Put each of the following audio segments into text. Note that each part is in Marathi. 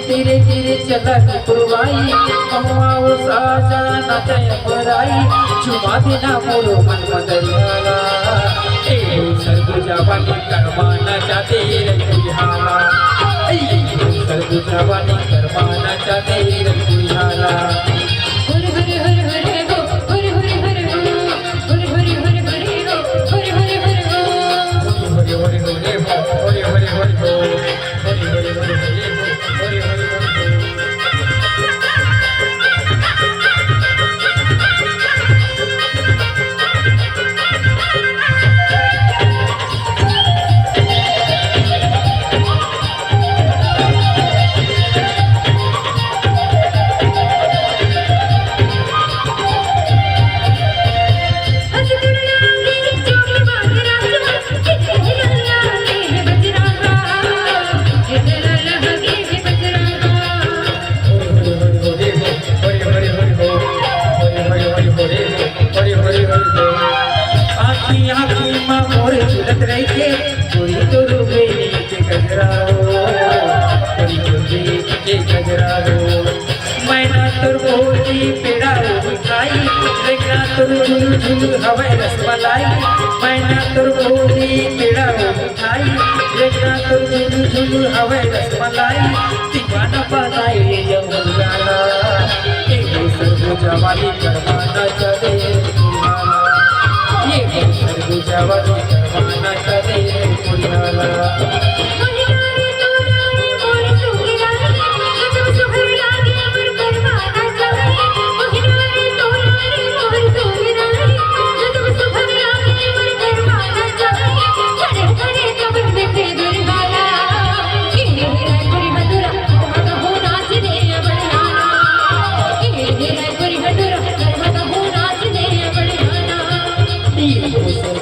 धीरे धीरे चला पुरवाई अम्माओ साजा नाचय पराई चुमा देना मोरो मन मदरियाला ए सरगुजावानी करवाना चाहते रखुहाला सरगुजावानी करवाना चाहते रखुहाला हवाई रसमलाई मैना तुर भूली पेड़ा मिठाई देखना तुर झुलू हवाई रसमलाई दीवाना बनाई ले जमुना एक सरगुजावानी करवाना चले ये सरगुजावानी करवाना चले पुराना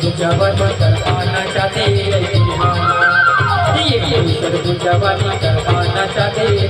सरगुजावानी करवाना चाहते सरगुजावानी करवाना चाहते